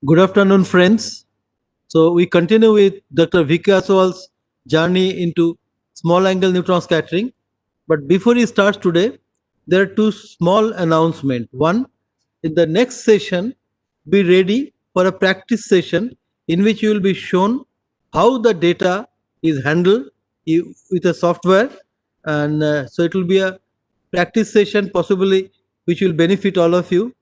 Good afternoon, friends. So we continue with Dr. V.K. Aswal's journey into small angle neutron scattering. But before he starts today, there are two small announcements. One, in the next session, be ready for a practice session in which you will be shown how the data is handled with a software, and so it will be a practice session possibly which will benefit all of you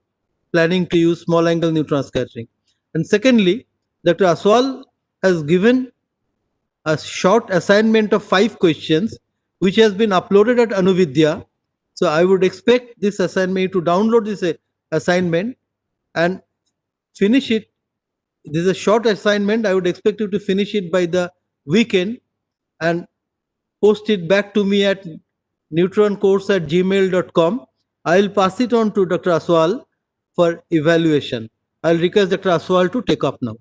planning to use small angle neutron scattering. And secondly, Dr. Aswal has given a short assignment of 5 questions which has been uploaded at Anuvidya. So I would expect this assignment to download this assignment and finish it. This is a short assignment. I would expect you to finish it by the weekend and post it back to me at neutroncourse@gmail.com. I'll pass it on to Dr. Aswal for evaluation. I'll request Dr. Aswal to take up now.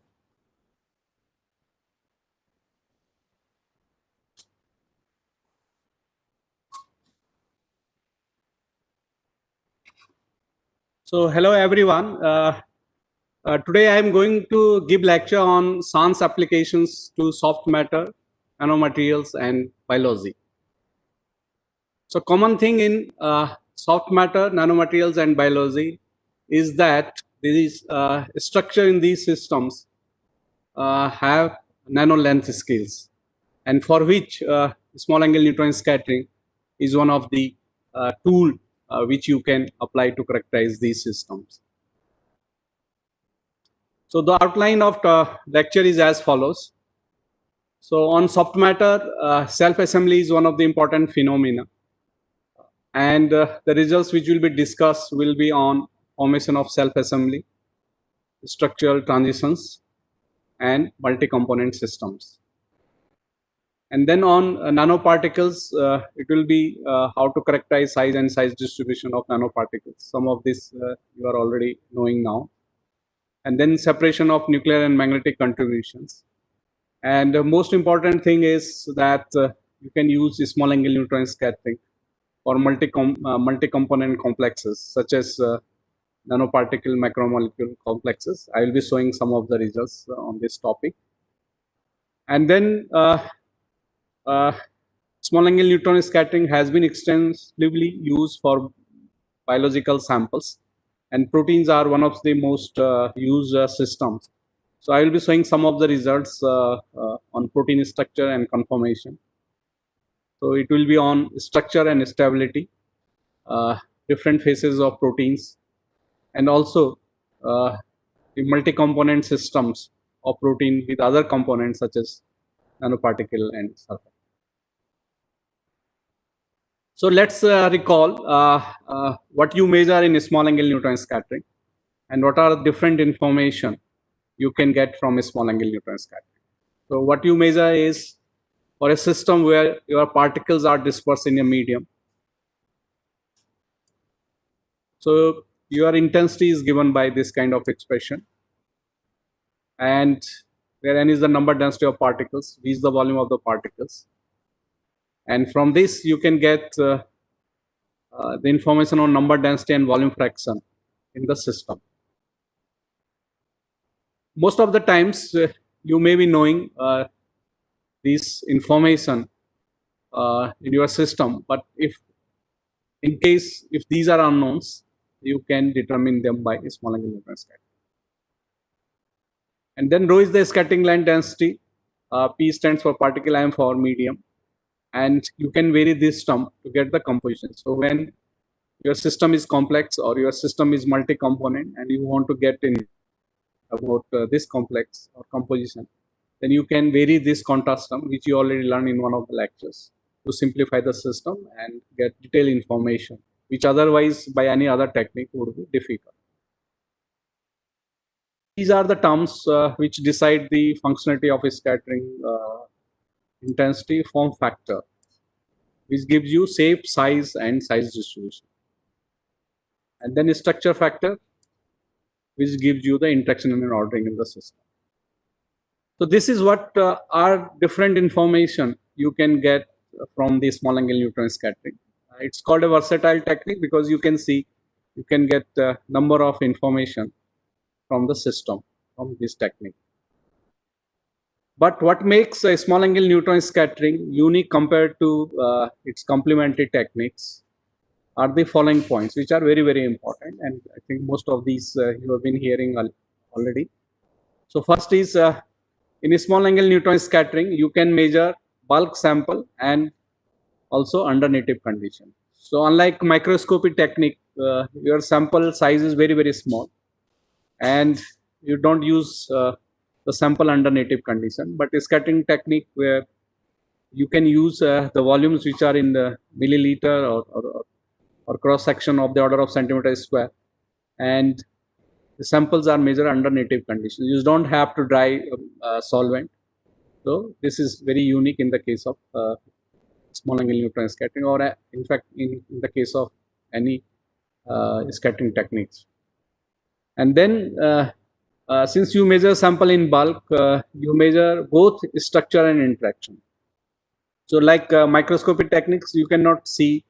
So hello everyone. Today I am going to give lecture on science applications to soft matter, nanomaterials and biology. So common thing in soft matter, nanomaterials and biology is that these structure in these systems have nano length scales, and for which small angle neutron scattering is one of the tool which you can apply to characterize these systems. So the outline of the lecture is as follows. So on soft matter, self-assembly is one of the important phenomena. And the results which will be discussed will be on formation of self-assembly, structural transitions, and multi-component systems. And then on nanoparticles, it will be how to characterize size and size distribution of nanoparticles. Some of this you are already knowing now. And then separation of nuclear and magnetic contributions. And the most important thing is that you can use small angle neutron scattering for multi-component complexes such as nanoparticle macromolecule complexes. I will be showing some of the results on this topic. And then small angle neutron scattering has been extensively used for biological samples, and proteins are one of the most used systems. So I will be showing some of the results on protein structure and conformation. So it will be on structure and stability, different phases of proteins, and also the multi-component systems of protein with other components such as nanoparticle and surfactant. So let's recall what you measure in small angle neutron scattering and what are different information you can get from a small angle neutron scattering. So what you measure is for a system where your particles are dispersed in a medium. So your intensity is given by this kind of expression, and where n is the number density of particles, v is the volume of the particles, and from this you can get the information on number density and volume fraction in the system. Most of the times you may be knowing this information in your system, but if these are unknowns, you can determine them by small angle neutron scattering. And then rho is the scattering line density, P stands for particle, M for medium, and you can vary this term to get the composition. So when your system is complex or your system is multi-component and you want to get in about this complex or composition, then you can vary this contrast term, which you already learned in one of the lectures, to simplify the system and get detailed information, which otherwise by any other technique would be difficult. These are the terms which decide the functionality of a scattering intensity form factor, which gives you shape, size, and size distribution. And then a structure factor, which gives you the interaction and ordering in the system. So this is what are different information you can get from the small angle neutron scattering. It's called a versatile technique because you can see, you can get a number of information from the system. from this technique. But what makes a small angle neutron scattering unique compared to its complementary techniques are the following points, which are very, very important. And I think most of these you have been hearing already. So first is in a small angle neutron scattering, you can measure bulk sample and also under native condition. So unlike microscopy technique, your sample size is very, very small and you don't use the sample under native condition. But a scattering technique where you can use the volumes which are in the milliliter or cross section of the order of centimeter square, and the samples are measured under native conditions. You don't have to dry solvent. So this is very unique in the case of small angle neutron scattering, or in fact in the case of any scattering techniques. And then since you measure sample in bulk, you measure both structure and interaction. So like microscopic techniques, you cannot see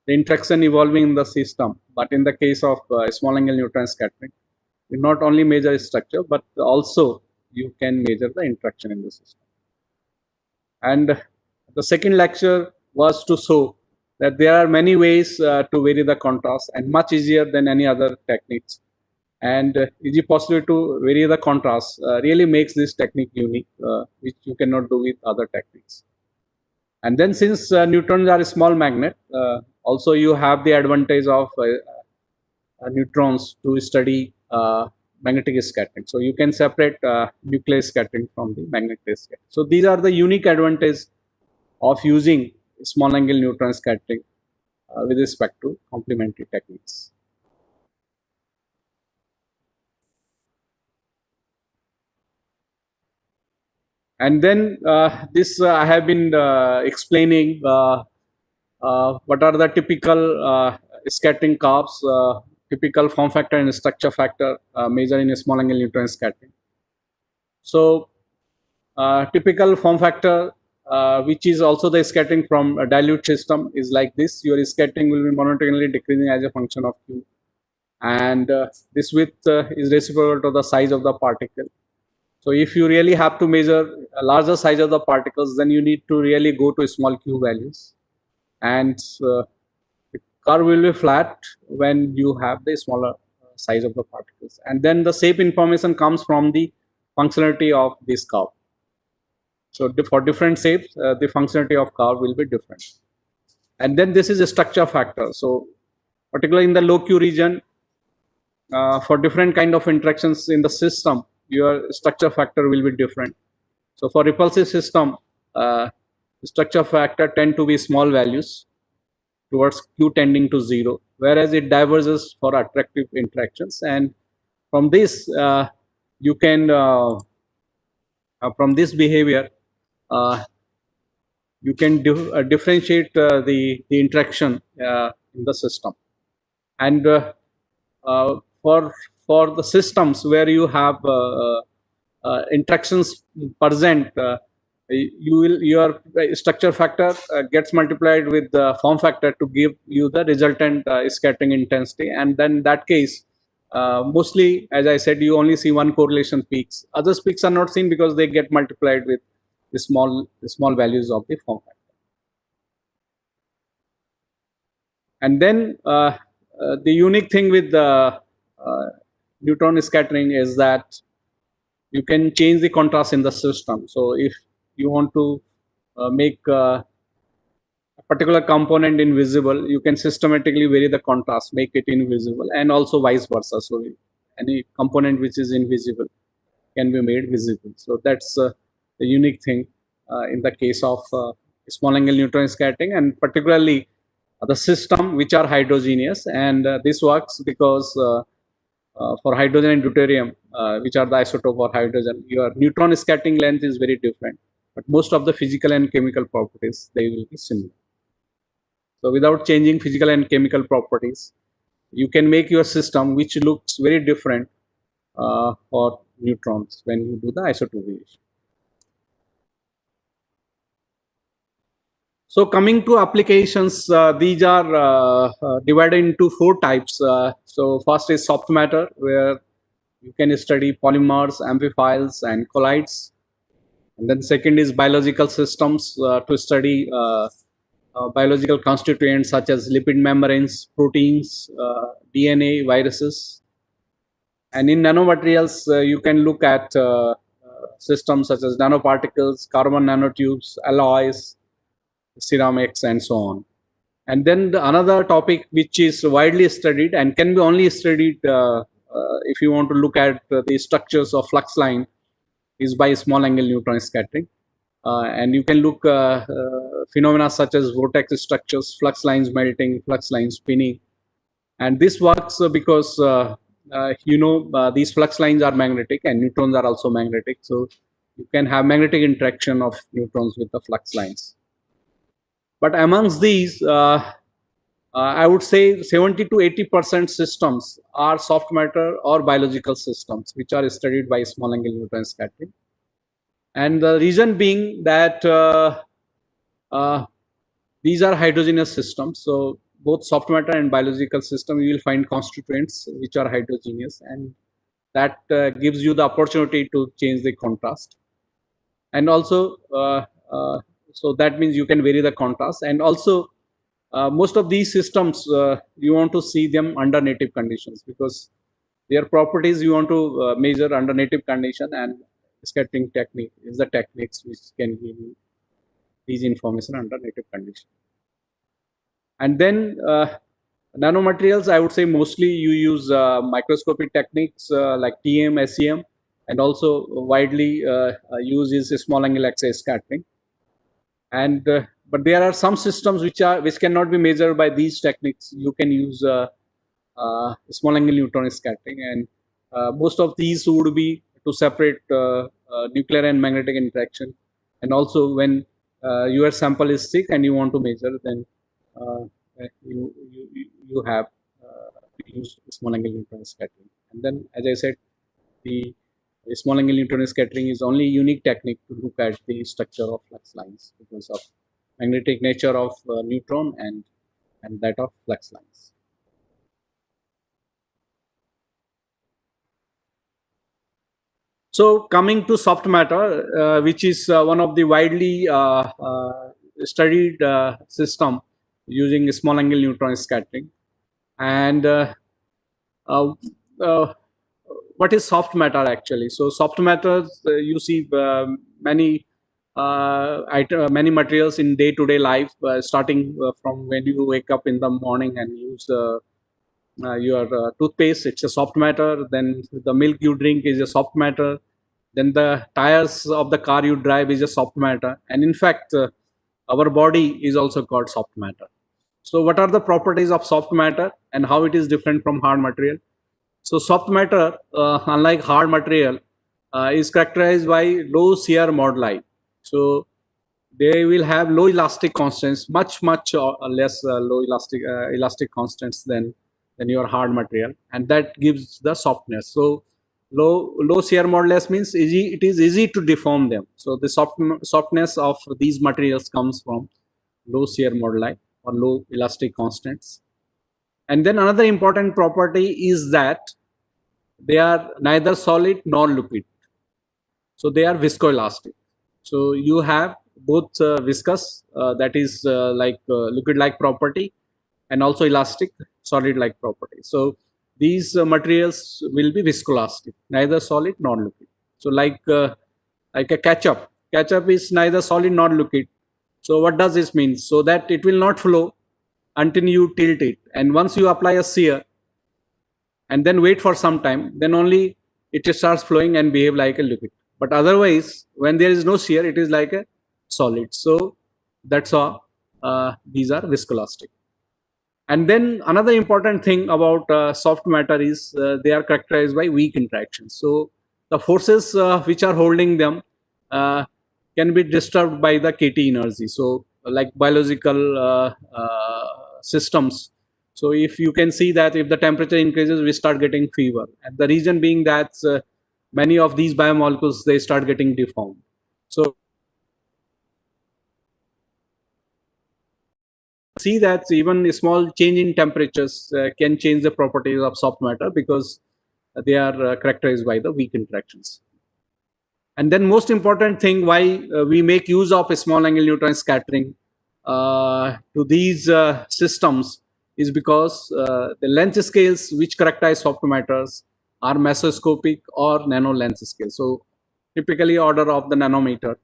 the interaction evolving in the system. But in the case of small angle neutron scattering, you not only measure structure, but also you can measure the interaction in the system. And the second lecture was to show that there are many ways to vary the contrast and much easier than any other techniques. And easy possibility to vary the contrast really makes this technique unique, which you cannot do with other techniques. And then since neutrons are a small magnet, also you have the advantage of neutrons to study magnetic scattering. So you can separate nuclear scattering from the magnetic scattering. So these are the unique advantages of using small angle neutron scattering with respect to complementary techniques. And then this I have been explaining what are the typical scattering curves, typical form factor and structure factor measured in a small angle neutron scattering. So typical form factor, which is also the scattering from a dilute system, is like this. Your scattering will be monotonically decreasing as a function of Q, and this width is reciprocal to the size of the particle. So if you really have to measure a larger size of the particles, then you need to really go to small Q values, and the curve will be flat when you have the smaller size of the particles. And then the shape information comes from the functionality of this curve. So for different shapes, the functionality of curve will be different. And then this is a structure factor. So particularly in the low Q region, for different kind of interactions in the system, your structure factor will be different. So for repulsive system, structure factor tend to be small values towards Q tending to 0, whereas it diverges for attractive interactions. And from this, you can from this behavior, you can differentiate the interaction in the system. And for the systems where you have interactions present, your structure factor gets multiplied with the form factor to give you the resultant scattering intensity. And then in that case, mostly, as I said, you only see one correlation peaks. Other peaks are not seen because they get multiplied with the small values of the form factor. And then the unique thing with the neutron scattering is that you can change the contrast in the system. So if you want to make a particular component invisible, you can systematically vary the contrast, make it invisible, and also vice versa. So any component which is invisible can be made visible. So that's the unique thing in the case of small angle neutron scattering, and particularly the system which are hydrogeneous. And this works because for hydrogen and deuterium, which are the isotope for hydrogen, your neutron scattering length is very different, but most of the physical and chemical properties, they will be similar. So without changing physical and chemical properties, you can make your system which looks very different for neutrons when you do the isotopization. So coming to applications, these are divided into 4 types. So first is soft matter, where You can study polymers, amphiphils, and colloids. And then second is biological systems, to study biological constituents such as lipid membranes, proteins, DNA, viruses. And in nanomaterials, you can look at systems such as nanoparticles, carbon nanotubes, alloys, ceramics, and so on. And then another topic which is widely studied and can be only studied if you want to look at the structures of flux line is by small angle neutron scattering. And you can look phenomena such as vortex structures, flux lines melting, flux lines spinning. And this works because these flux lines are magnetic and neutrons are also magnetic. So you can have magnetic interaction of neutrons with the flux lines. But amongst these, I would say 70 to 80% systems are soft matter or biological systems, which are studied by small angle neutron scattering. And the reason being that these are heterogeneous systems. So both soft matter and biological system, you will find constituents which are heterogeneous, and that gives you the opportunity to change the contrast. And also, so that means you can vary the contrast. And also, most of these systems, you want to see them under native conditions because their properties you want to measure under native condition, and scattering technique is the techniques which can give you these information under native condition. And then nanomaterials, I would say mostly you use microscopic techniques like TM, SEM, and also widely used is small angle X-ray scattering. And but there are some systems which cannot be measured by these techniques. You can use small angle neutron scattering, and most of these would be to separate nuclear and magnetic interaction. And also when your sample is thick and you want to measure, then you have to use small angle neutron scattering. And then, as I said, the small angle neutron scattering is only unique technique to look at the structure of flux lines because of magnetic nature of neutron and that of flux lines. So coming to soft matter, which is one of the widely studied system using small angle neutron scattering. And uh, uh, what is soft matter actually? So soft matter, you see many many materials in day-to-day life, starting from when you wake up in the morning and use your toothpaste, it's a soft matter. Then the milk you drink is a soft matter. Then the tires of the car you drive is a soft matter. And in fact, our body is also called soft matter. So what are the properties of soft matter and how it is different from hard material? So soft matter, unlike hard material, is characterized by low shear moduli. So they will have low elastic constants, much less low elastic constants than your hard material, and that gives the softness. So low shear modulus means it is easy to deform them. So the softness of these materials comes from low shear moduli or low elastic constants. And then another important property is that they are neither solid nor liquid. So they are viscoelastic. So you have both viscous, that is like liquid-like property, and also elastic, solid-like property. So these materials will be viscoelastic, neither solid nor liquid. So like a ketchup. Ketchup is neither solid nor liquid. So what does this mean? So that it will not flow until you tilt it, and once you apply a sear and then wait for some time, then only it starts flowing and behave like a liquid. But otherwise, when there is no shear, it is like a solid. So that's how these are viscoelastic. And then another important thing about soft matter is they are characterized by weak interactions. So the forces which are holding them uh, can be disturbed by the KT energy. So like biological systems. So if you can see that if the temperature increases, we start getting fever. And the reason being that many of these biomolecules, they start getting deformed. So see that even a small change in temperatures can change the properties of soft matter because they are characterized by the weak interactions. And then most important thing why we make use of a small angle neutron scattering to these systems is because the length scales which characterize soft matters are mesoscopic or nano length scale. So typically order of the nanometer,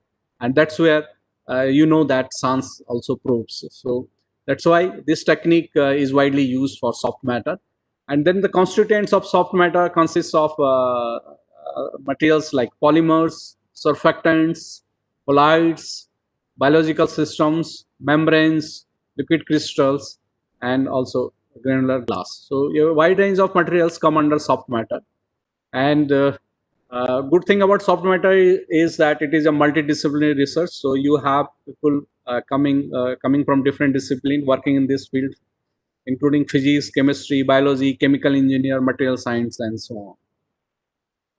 and that's where that SANS also probes. So that's why this technique is widely used for soft matter. And then the constituents of soft matter consists of materials like polymers, surfactants, colloids, biological systems, membranes, liquid crystals, and also granular glass. So a wide range of materials come under soft matter. And good thing about soft matter is that it is a multidisciplinary research. So you have people coming from different disciplines working in this field, including physics, chemistry, biology, chemical engineer, material science, and so on.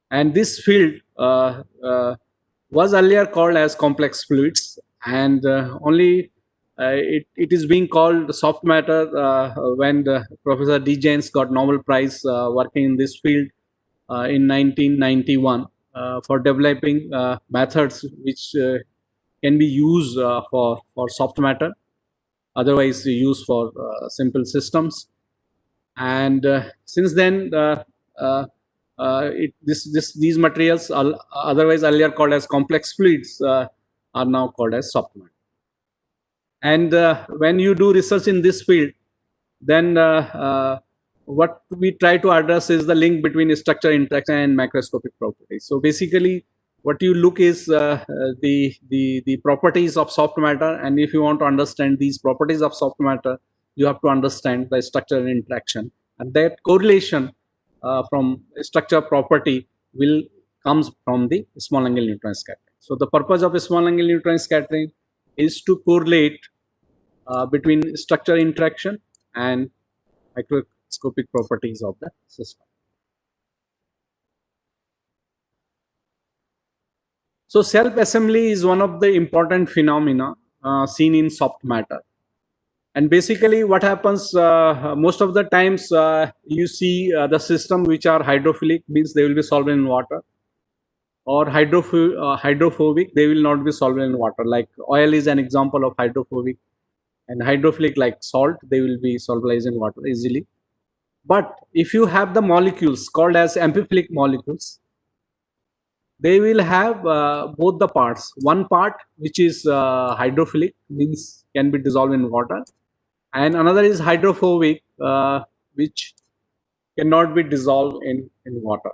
And this field was earlier called as complex fluids, and only it is being called soft matter when Professor D. Janes got Nobel Prize working in this field in 1991 for developing methods which can be used for soft matter, otherwise used for simple systems. And since then these materials are otherwise earlier called as complex fluids are now called as soft matter. And when you do research in this field, then what we try to address is the link between structure interaction and macroscopic properties. So basically what you look is the properties of soft matter, and if you want to understand these properties of soft matter, you have to understand the structure and interaction, and that correlation from structure property will comes from the small angle neutron scattering. So the purpose of a small angle neutron scattering is to correlate between structure interaction and microscopic properties of the system. So self-assembly is one of the important phenomena seen in soft matter. And basically what happens most of the times you see the system which are hydrophilic, means they will be soluble in water, or hydrophobic, they will not be soluble in water. Like oil is an example of hydrophobic, and hydrophilic like salt, they will be solubilized in water easily. But if you have the molecules called as amphiphilic molecules, they will have both the parts. One part which is hydrophilic, means can be dissolved in water, and another is hydrophobic, which cannot be dissolved in water.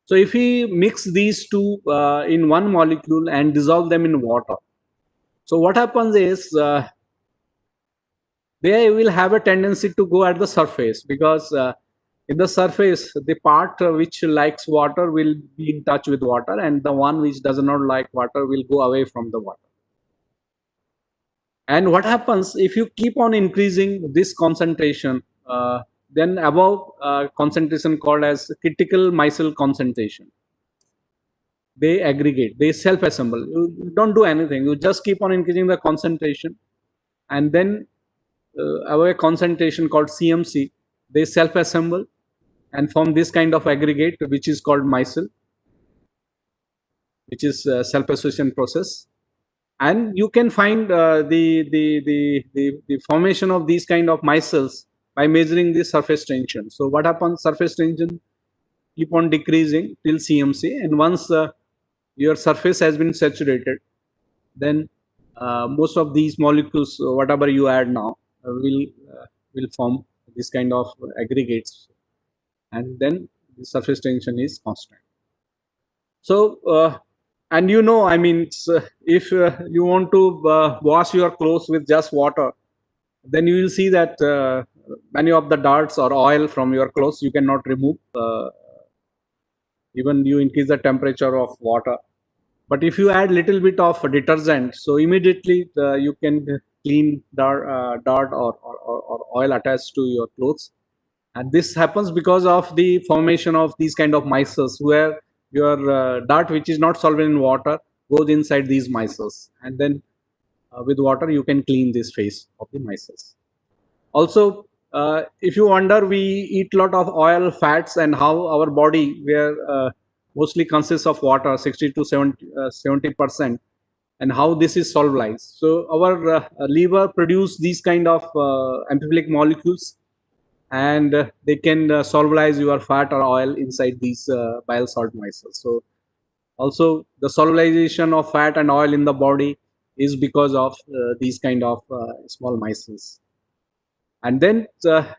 So if we mix these two in one molecule and dissolve them in water, so what happens is they will have a tendency to go at the surface, because in the surface the part which likes water will be in touch with water, and the one which does not like water will go away from the water. And what happens if you keep on increasing this concentration, then above concentration called as critical micelle concentration, they aggregate, they self-assemble. You don't do anything, you just keep on increasing the concentration, and then our concentration called CMC, they self-assemble and form this kind of aggregate which is called micelle, which is self-association process. And you can find the formation of these kind of micelles by measuring the surface tension. So what happens, surface tension keep on decreasing till CMC, and once your surface has been saturated, then most of these molecules, whatever you add now, will form this kind of aggregates, and then the surface tension is constant. So and I mean, if you want to wash your clothes with just water, then you will see that many of the darts or oil from your clothes you cannot remove, even you increase the temperature of water. But if you add little bit of detergent, so immediately you can clean dart or oil attached to your clothes. And this happens because of the formation of these kind of micelles, where your dart which is not soluble in water goes inside these micelles, and then with water you can clean this face of the micelles. Also if you wonder, we eat a lot of oil, fats, and how our body, where mostly consists of water, 60 to 70%, and how this is solubilized. So our liver produce these kind of amphiphilic molecules, and they can solubilize your fat or oil inside these bile salt micelles. So also the solubilization of fat and oil in the body is because of these kind of small micelles. And then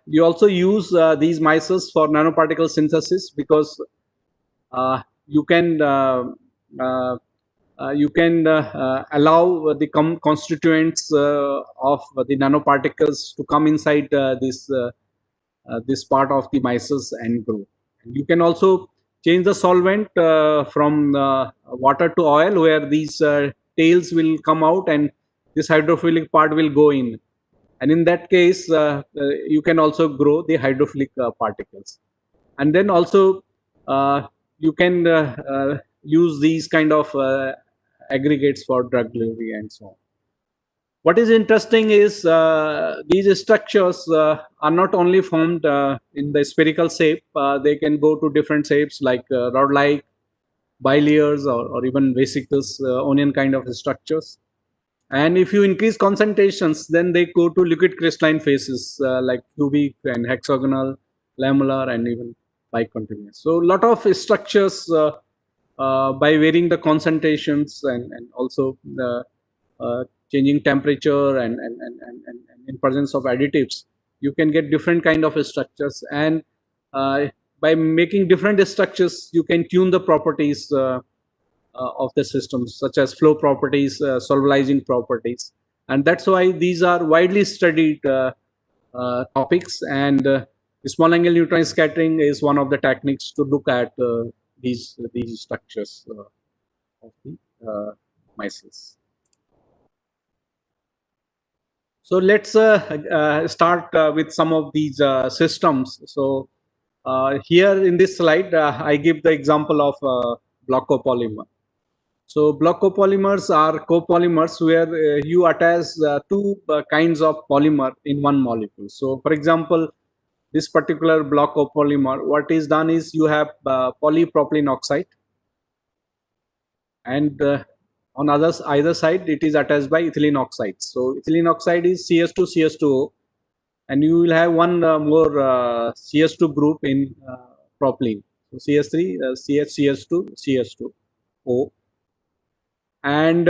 you also use these micelles for nanoparticle synthesis, because you can allow the constituents of the nanoparticles to come inside this part of the micelles and grow. And you can also change the solvent from water to oil, where these tails will come out and this hydrophilic part will go in. And in that case, you can also grow the hydrophilic particles. And then also you can use these kind of aggregates for drug delivery and so on. What is interesting is these structures are not only formed in the spherical shape, they can go to different shapes like rod-like, bilayers, or even vesicles, onion kind of structures. And if you increase concentrations, then they go to liquid crystalline phases like cubic and hexagonal, lamellar, and even bicontinuous. So a lot of structures by varying the concentrations and also the changing temperature and in presence of additives, you can get different kind of structures. And by making different structures, you can tune the properties of the systems, such as flow properties, solubilizing properties. And that's why these are widely studied topics. And small angle neutron scattering is one of the techniques to look at these structures of the micelles. So let's start with some of these systems. So here in this slide, I give the example of block copolymer. So block copolymers are copolymers where you attach two kinds of polymer in one molecule. So for example, this particular block copolymer, what is done is you have polypropylene oxide, and on either side it is attached by ethylene oxide. So ethylene oxide is CS2 CS2O, and you will have one more CS2 group in propylene. So CS3 CH CS2 CS2O. And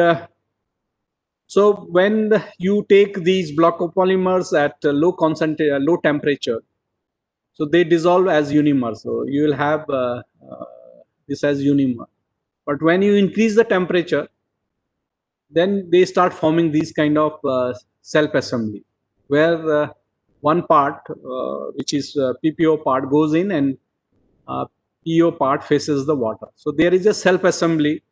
so when you take these block copolymers at low temperature, so they dissolve as unimer. So you will have this as unimer. But when you increase the temperature, then they start forming these kind of self-assembly, where one part, which is PPO part, goes in, and PO part faces the water. So there is a self-assembly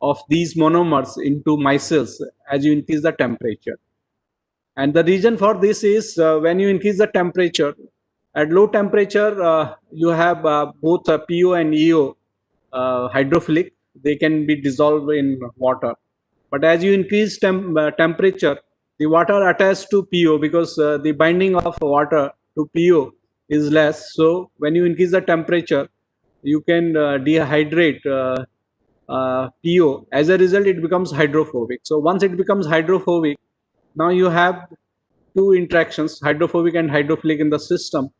of these monomers into micelles as you increase the temperature. And the reason for this is when you increase the temperature, at low temperature, you have both PO and EO hydrophilic. They can be dissolved in water. But as you increase temperature, the water attached to PO, because the binding of water to PO is less. So when you increase the temperature, you can dehydrate PO. As a result, it becomes hydrophobic. So once it becomes hydrophobic, now you have two interactions, hydrophobic and hydrophilic, in the system.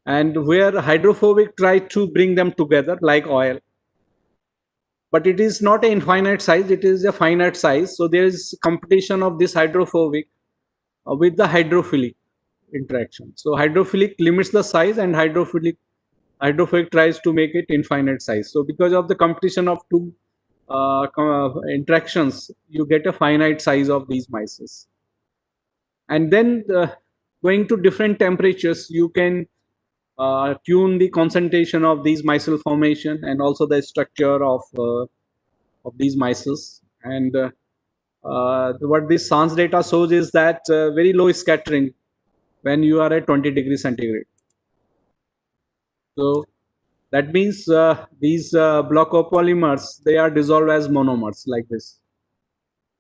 And where hydrophobic try to bring them together like oil, but it is not an infinite size, it is a finite size. So there is competition of this hydrophobic with the hydrophilic interaction. So hydrophilic limits the size, and hydrophobic tries to make it infinite size. So because of the competition of two interactions, you get a finite size of these micelles. And then going to different temperatures, you can tune the concentration of these micelle formation and also the structure of these micelles. And what this SANS data shows is that very low scattering when you are at 20 degrees centigrade. So that means these block copolymers, they are dissolved as monomers like this.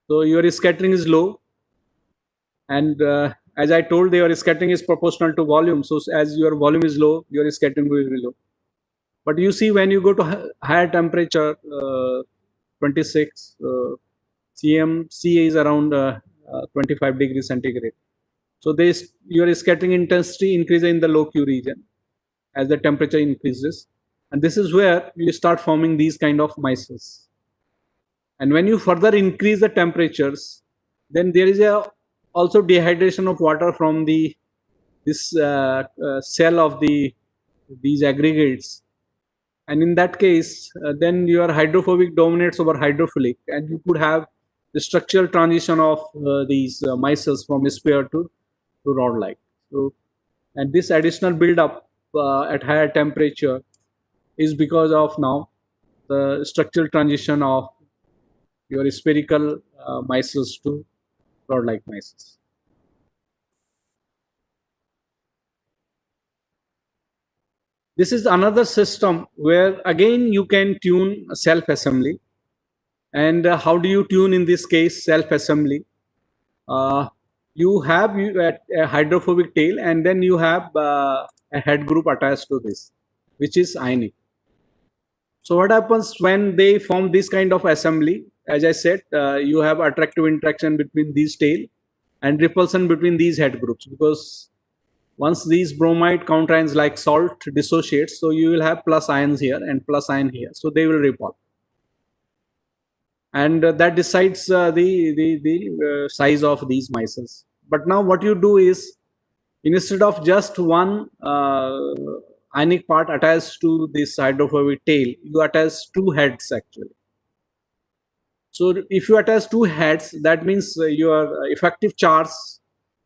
So your scattering is low, and as I told, your scattering is proportional to volume. So as your volume is low, your scattering will be low. But you see, when you go to higher temperature, 26 cm, Ca is around 25 degrees centigrade. So this, your scattering intensity increases in the low Q region as the temperature increases. And this is where you start forming these kind of micelles. And when you further increase the temperatures, then there is a also dehydration of water from the this cell of these aggregates. And in that case, then your hydrophobic dominates over hydrophilic, and you could have the structural transition of these micelles from sphere to rod like. So, and this additional buildup at higher temperature is because of now the structural transition of your spherical micelles to rod like micelles. This is another system where again you can tune self assembly. And how do you tune in this case self assembly? You have a hydrophobic tail, and then you have a head group attached to this, which is ionic. So what happens when they form this kind of assembly? As I said, you have attractive interaction between these tail and repulsion between these head groups, because once these bromide counterions like salt dissociates, so you will have plus ions here and plus ion here, so they will repel. And that decides the size of these micelles. But now what you do is, instead of just one ionic part attached to this hydrophobic tail, you attach two heads actually. So if you attach two heads, that means your effective charge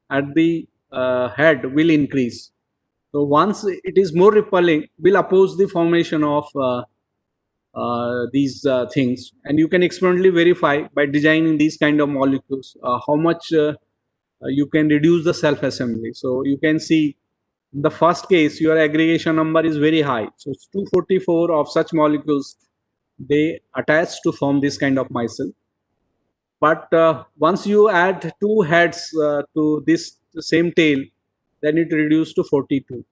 at the head will increase. So once it is more repelling, will oppose the formation of these things. And you can experimentally verify by designing these kind of molecules how much you can reduce the self assembly. So you can see in the first case your aggregation number is very high, so it's 244 of such molecules they attach to form this kind of micelle. But once you add two heads to this same tail, then it reduces to 42,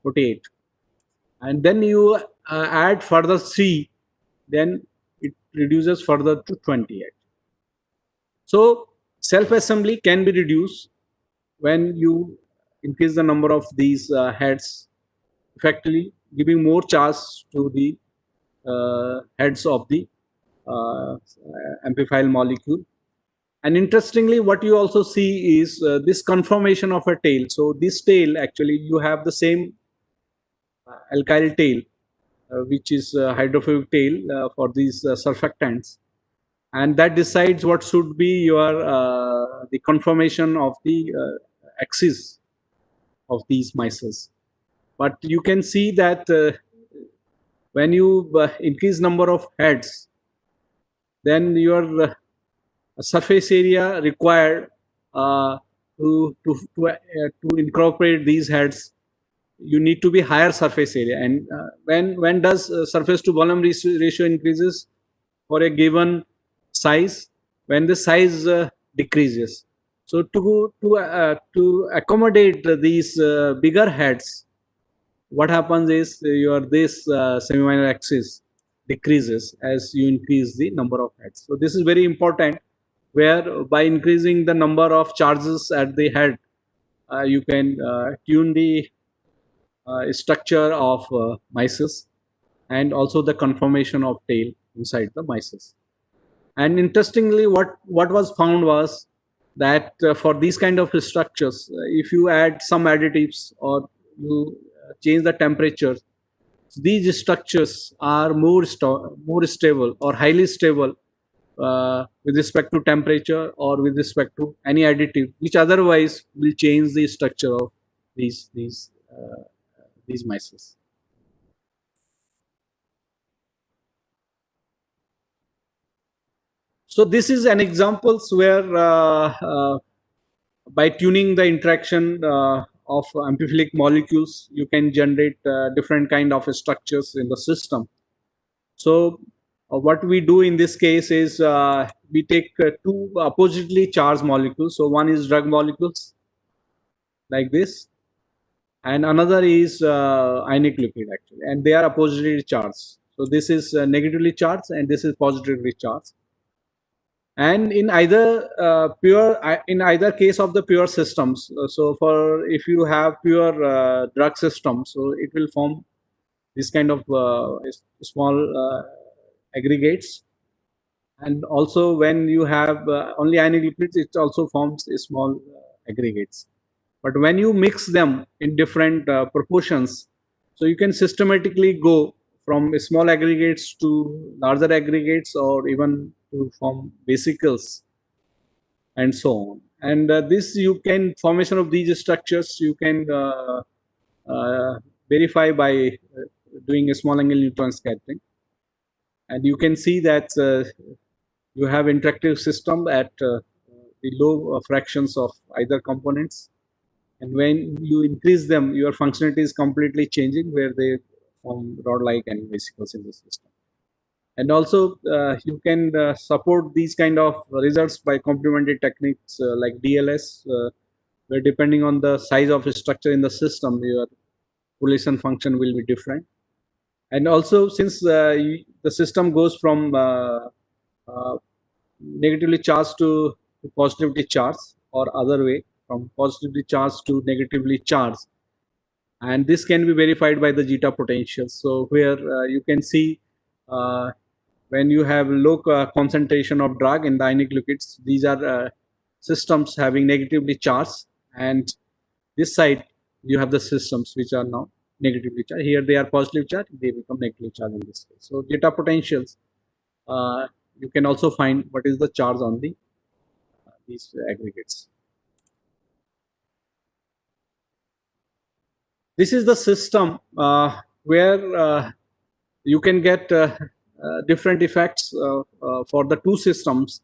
48. And then you add further 3, then it reduces further to 28. So self assembly can be reduced when you increase the number of these heads, effectively giving more charge to the heads of the uh, amphiphile molecule. And interestingly, what you also see is this conformation of a tail. So this tail, actually, you have the same alkyl tail, which is hydrophobic tail for these surfactants, and that decides what should be your the conformation of the axis of these micelles. But you can see that when you increase number of heads, then your surface area required to incorporate these heads, you need to be higher surface area. And when does surface to volume ratio increases for a given size? When the size decreases. So to accommodate these bigger heads, what happens is your this semi-minor axis decreases as you increase the number of heads. So this is very important, where by increasing the number of charges at the head, you can tune the structure of micelles and also the conformation of tail inside the micelles. And interestingly, what was found was that for these kind of structures, if you add some additives or you change the temperature, these structures are more stable or highly stable with respect to temperature or with respect to any additive, which otherwise will change the structure of these micelles. So this is an examples where by tuning the interaction of amphiphilic molecules, you can generate different kind of structures in the system. So what we do in this case is we take two oppositely charged molecules. So one is drug molecules like this, and another is ionic liquid actually, and they are oppositely charged. So this is negatively charged and this is positively charged. And in either in either case of the pure systems, so for if you have pure drug system, so it will form this kind of small aggregates. And also when you have only ionic liquids, it also forms a small aggregates. But when you mix them in different proportions, so you can systematically go from small aggregates to larger aggregates, or even to form vesicles and so on. And this you can formation of these structures you can verify by doing a small angle neutron scattering. And you can see that you have interactive system at the low fractions of either components, and when you increase them, your functionality is completely changing, where they form rod-like and vesicles in the system. And also you can support these kind of results by complementary techniques like DLS, where depending on the size of a structure in the system, your correlation function will be different. And also, since the system goes from uh, negatively charged to positively charged, or other way, from positively charged to negatively charged, and this can be verified by the zeta potentials. So where you can see uh, when you have low concentration of drug in the ionic liquids, these are systems having negatively charged, and this side you have the systems which are now negatively charged. Here they are positively charged, they become negatively charged in this case. So zeta potentials, you can also find what is the charge on the these aggregates. This is the system where you can get different effects for the two systems.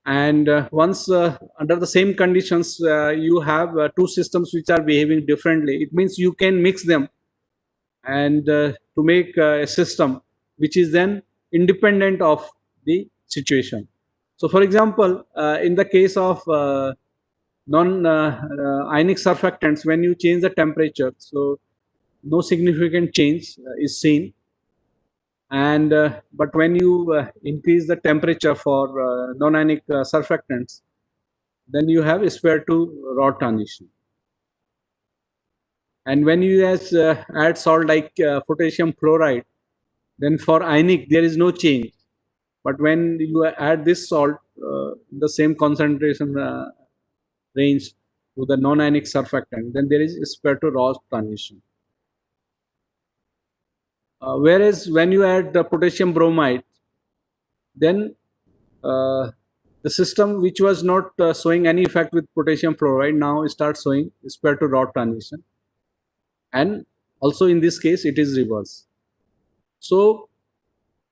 And once under the same conditions, you have two systems which are behaving differently, it means you can mix them and to make a system which is then independent of the situation. So for example, in the case of non ionic surfactants, when you change the temperature, so no significant change is seen. And but when you increase the temperature for non-ionic surfactants, then you have a sphere to rod transition. And when you add salt like potassium chloride, then for ionic there is no change. But when you add this salt, the same concentration range to the non-ionic surfactant, then there is a sphere to rod transition. Whereas when you add the potassium bromide, then uh, the system which was not showing any effect with potassium fluoride now starts showing sphere to rod transition. And also in this case it is reverse. So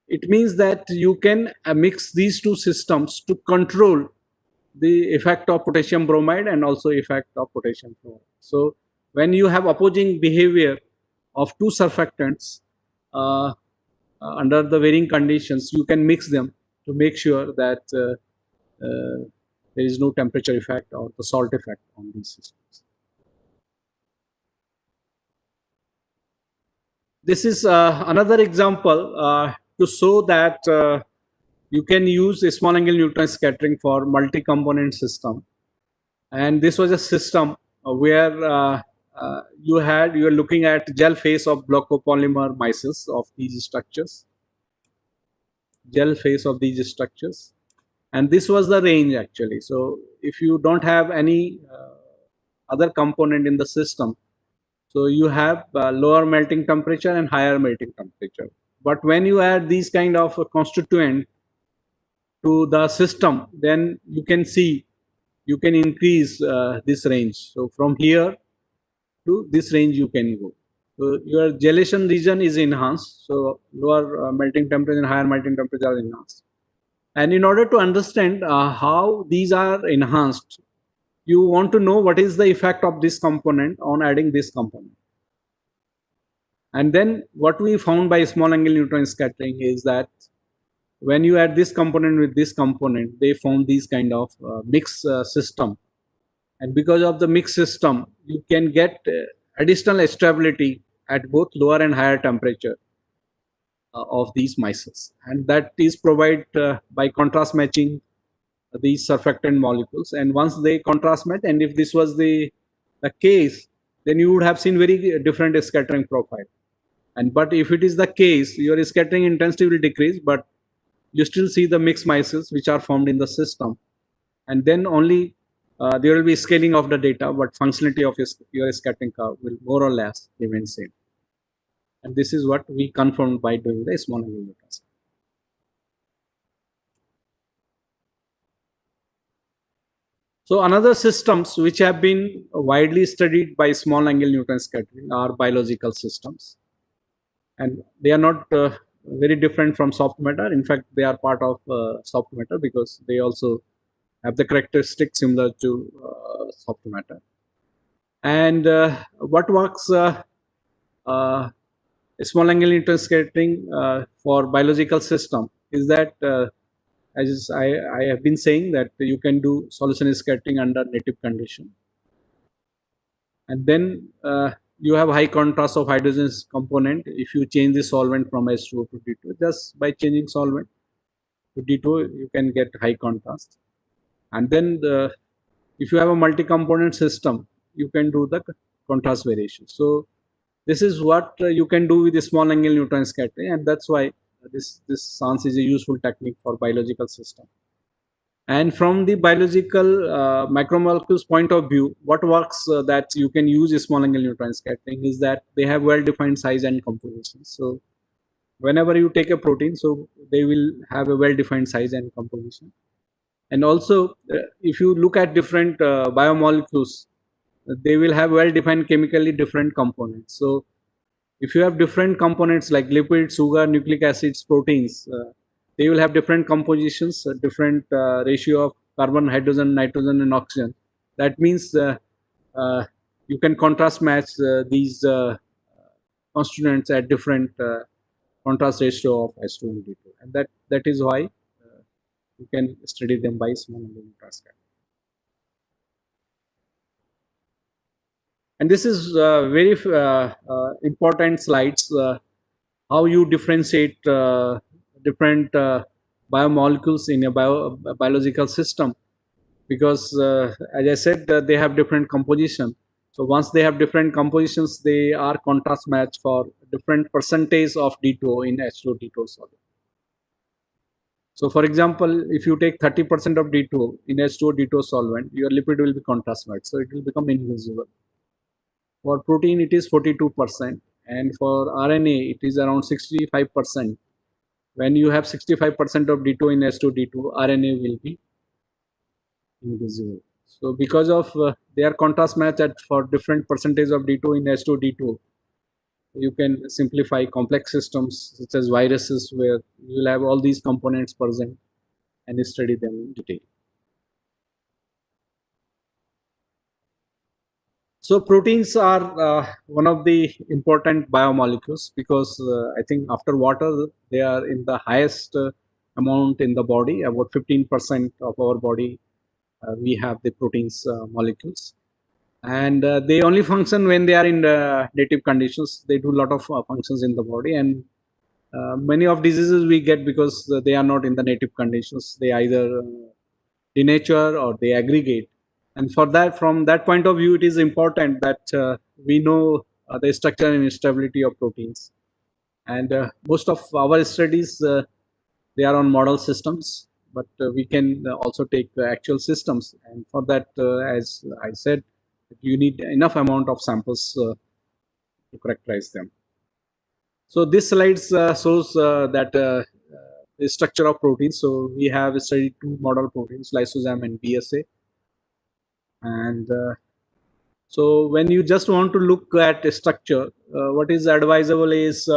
it means that you can mix these two systems to control the effect of potassium bromide and also effect of potassium fluoride. So when you have opposing behavior of two surfactants under the varying conditions, you can mix them to make sure that there is no temperature effect or the salt effect on these systems. This is another example to show that you can use a small angle neutron scattering for multi-component system. And this was a system where you are looking at gel phase of block copolymer micelles of these structures, gel phase of these structures. And this was the range actually. So if you don't have any other component in the system, so you have lower melting temperature and higher melting temperature. But when you add these kind of constituent to the system, then you can see you can increase this range. So from here to this range you can go. So your gelation region is enhanced. So lower melting temperature and higher melting temperature are enhanced. And in order to understand how these are enhanced, you want to know what is the effect of this component on adding this component. And then what we found by small angle neutron scattering is that when you add this component with this component, they form these kind of mixed system. And because of the mixed system, you can get additional stability at both lower and higher temperature of these micelles. And that is provided by contrast matching these surfactant molecules. And once they contrast match, and if this was the case, then you would have seen very different scattering profile. And but if it is the case, your scattering intensity will decrease, but you still see the mixed micelles which are formed in the system. And then only there will be scaling of the data, but functionality of your scattering curve will more or less remain same. And this is what we confirmed by doing the small angle Newton scattering. So another systems which have been widely studied by small angle Newton scattering are biological systems, and they are not very different from soft matter. In fact, they are part of soft matter because they also have the characteristics similar to soft matter. And what works uh, small angle Newton scattering for biological system is that as I have been saying that you can do solution scattering under native condition, and then you have high contrast of hydrogen component if you change the solvent from H2O to D2. Just by changing solvent to D2, you can get high contrast. And then if you have a multi-component system, you can do the contrast variation. So this is what you can do with the small angle Newton scattering, and that's why this SANS is a useful technique for biological system. And from the biological macromolecules point of view, what works that you can use small angle Newton scattering is that they have well-defined size and composition. So whenever you take a protein, so they will have a well-defined size and composition. And also, if you look at different biomolecules, they will have well-defined chemically different components. So if you have different components like lipids, sugar, nucleic acids, proteins, they will have different compositions, different ratio of carbon, hydrogen, nitrogen, and oxygen. That means uh, you can contrast match these constituents at different contrast ratio of S2 and D2, and that is why you can study them by small number contrast. And this is very important slides. How you differentiate different biomolecules in a biological system, because as I said, they have different composition. So once they have different compositions, they are contrast match for different percentage of D2O in H2O D2O solid. So for example, if you take 30% of D2O in H2O D2O solvent, your lipid will be contrast match, so it will become invisible. For protein, it is 42%, and for RNA, it is around 65%. When you have 65% of D2 in S2 D2, RNA will be invisible. So because of their contrast match at for different percentage of D2 in S2 D2, you can simplify complex systems such as viruses where you will have all these components present and study them in detail. So proteins are one of the important biomolecules because I think after water, they are in the highest amount in the body. About 15% of our body, we have the proteins molecules. And they only function when they are in native conditions. They do a lot of functions in the body. And many of diseases we get because they are not in the native conditions. They either denature or they aggregate. And for that, from that point of view, it is important that we know the structure and stability of proteins. And most of our studies, they are on model systems, but we can also take actual systems. And for that, as I said, you need enough amount of samples to characterize them. So this slides shows that the structure of proteins. So we have studied two model proteins, lysozyme and BSA. And so when you just want to look at a structure, what is advisable is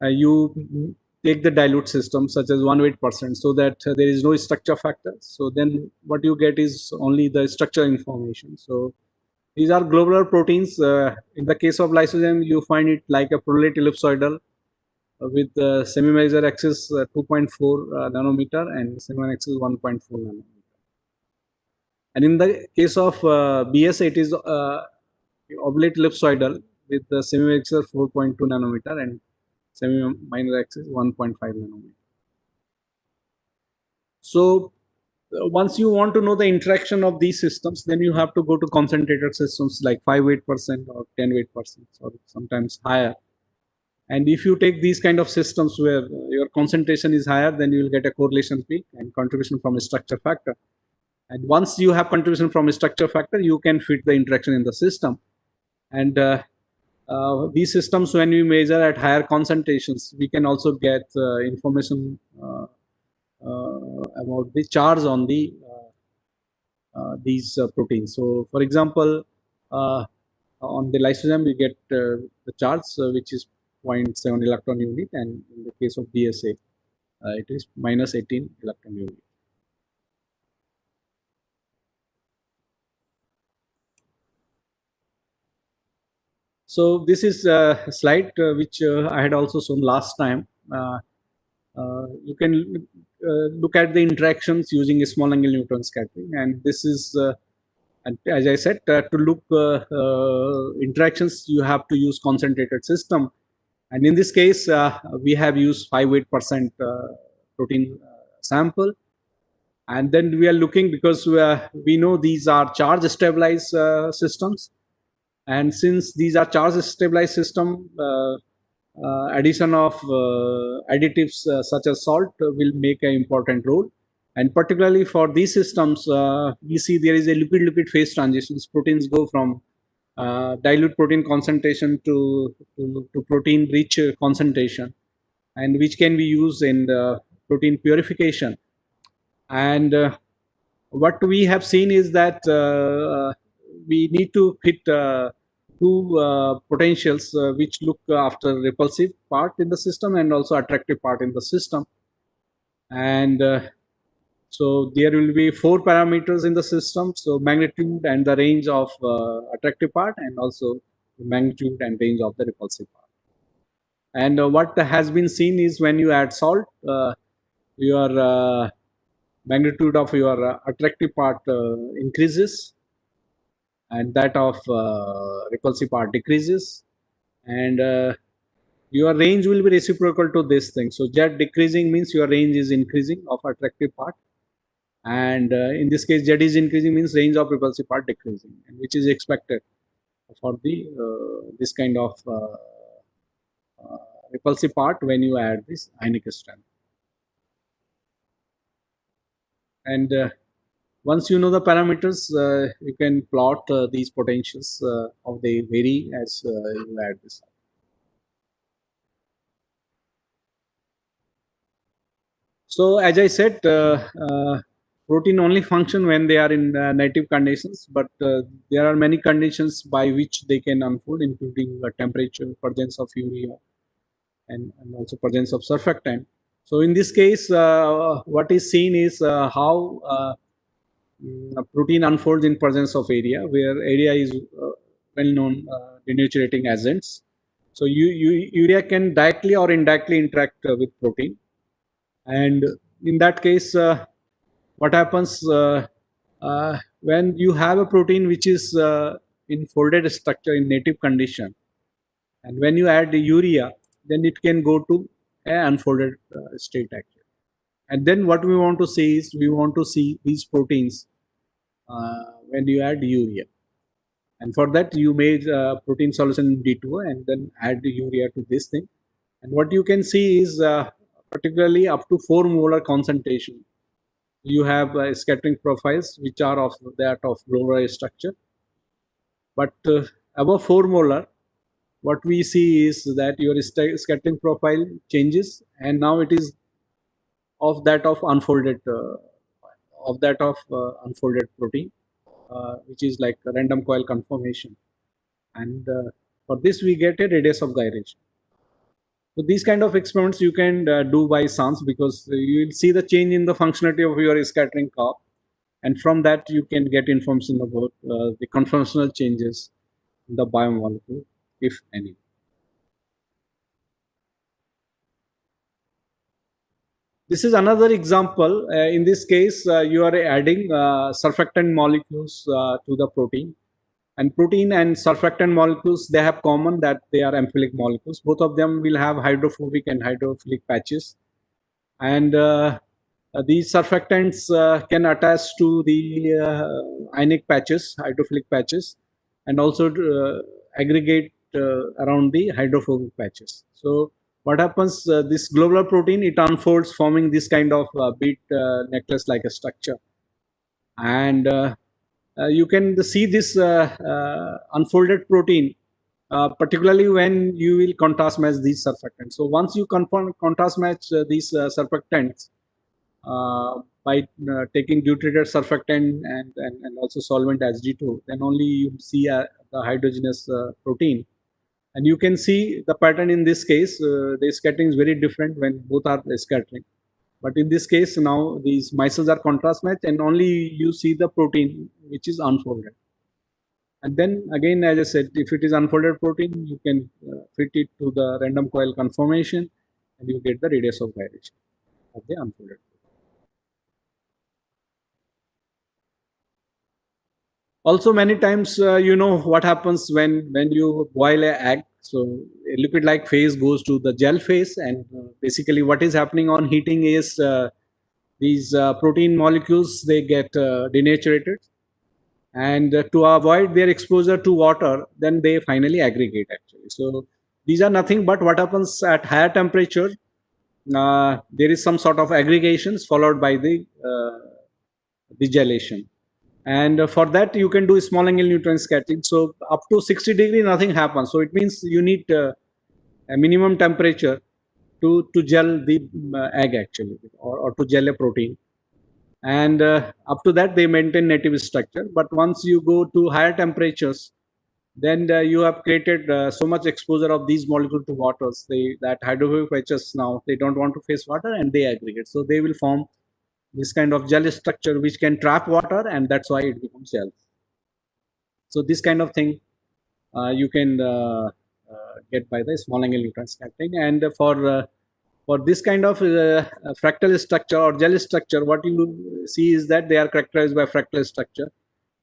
you take the dilute system such as 1 weight% so that there is no structure factor. So then what you get is only the structure information. So these are globular proteins. In the case of lysozyme, you find it like a prolate ellipsoidal with semi-major axis 2.4 nanometer and semi axis 1.4 nanometer. And in the case of BSA, it is oblate ellipsoidal with the semi-axis 4.2 nanometer and semi-minor axis 1.5 nanometer. So once you want to know the interaction of these systems, then you have to go to concentrated systems like 5 weight% or 10 weight% or sometimes higher. And if you take these kind of systems where your concentration is higher, then you will get a correlation peak and contribution from a structure factor. And once you have contribution from a structure factor, you can fit the interaction in the system. And these systems, when we measure at higher concentrations, we can also get information about the charge on these proteins. So, for example, on the lysozyme, we get the charge, which is 0.7 electron unit, and in the case of BSA, it is minus 18 electron unit. So this is a slide which I had also shown last time. You can look at the interactions using a small angle neutron scattering, and this is, and as I said, to look interactions, you have to use concentrated system, and in this case, we have used 5 weight% protein sample, and then we are looking because we know these are charge stabilized systems. And since these are charge stabilized system, addition of additives such as salt will make an important role. And particularly for these systems, we see there is a liquid-liquid phase transitions. Proteins go from dilute protein concentration to protein-rich concentration, and which can be used in the protein purification. And what we have seen is that we need to fit two potentials which look after repulsive part in the system and also attractive part in the system. And so there will be 4 parameters in the system. So magnitude and the range of attractive part, and also the magnitude and range of the repulsive part. And what has been seen is when you add salt, your magnitude of your attractive part increases, and that of repulsive part decreases, and your range will be reciprocal to this thing. So Z decreasing means your range is increasing of attractive part, and in this case Z is increasing means range of repulsive part decreasing, and which is expected for the this kind of repulsive part when you add this ionic strength. And once you know the parameters, you can plot these potentials of they vary as you add this. So as I said, protein only function when they are in native conditions, but there are many conditions by which they can unfold, including temperature, presence of urea, and also presence of surfactant. So in this case, what is seen is how protein unfolds in presence of area, where area is well-known denaturating agents. So urea can directly or indirectly interact with protein, and in that case, what happens when you have a protein which is in folded structure in native condition, and when you add the urea, then it can go to an unfolded state actually. And then what we want to see is we want to see these proteins when you add urea. And for that, you made protein solution in D2O and then add the urea to this thing. And what you can see is particularly up to 4 molar concentration, you have scattering profiles which are of that of globular structure. But above 4 molar, what we see is that your scattering profile changes, and now it is of that of unfolded unfolded protein, which is like a random coil conformation. And for this, we get a radius of gyration. So these kind of experiments you can do by chance, because you will see the change in the functionality of your scattering curve, and from that you can get information about the conformational changes in the biomolecule, if any. This is another example. In this case, you are adding surfactant molecules to the protein. And protein and surfactant molecules, they have common that they are amphiolic molecules. Both of them will have hydrophobic and hydrophilic patches. And these surfactants can attach to the ionic patches, hydrophilic patches, and also aggregate around the hydrophobic patches. So what happens, this globular protein, it unfolds forming this kind of bead necklace like a structure. And you can see this unfolded protein, particularly when you will contrast match these surfactants. So once you contrast match these surfactants by taking deuterated surfactant and also solvent Hg2, then only you see the hydrogenous protein. And you can see the pattern in this case, the scattering is very different when both are scattering. But in this case, now these micelles are contrast matched and only you see the protein which is unfolded. And then again, as I said, if it is unfolded protein, you can fit it to the random coil conformation and you get the radius of gyration of the unfolded. Also, many times, what happens when you boil a egg. So a liquid like phase goes to the gel phase, and basically what is happening on heating is these protein molecules, they get denatured, and to avoid their exposure to water, then they finally aggregate actually. So these are nothing but what happens at higher temperature. There is some sort of aggregations followed by the gelation. And for that, you can do small angle neutron scattering. So up to 60 degree, nothing happens. So it means you need a minimum temperature to gel the egg actually, or to gel a protein. And up to that, they maintain native structure. But once you go to higher temperatures, then you have created so much exposure of these molecules to waters. That hydrophobic patches, now they don't want to face water and they aggregate. So they will form this kind of gel structure which can trap water, and that's why it becomes gel. So this kind of thing you can get by the small angle neutron scattering. And for this kind of fractal structure or gel structure, what you see is that they are characterized by fractal structure,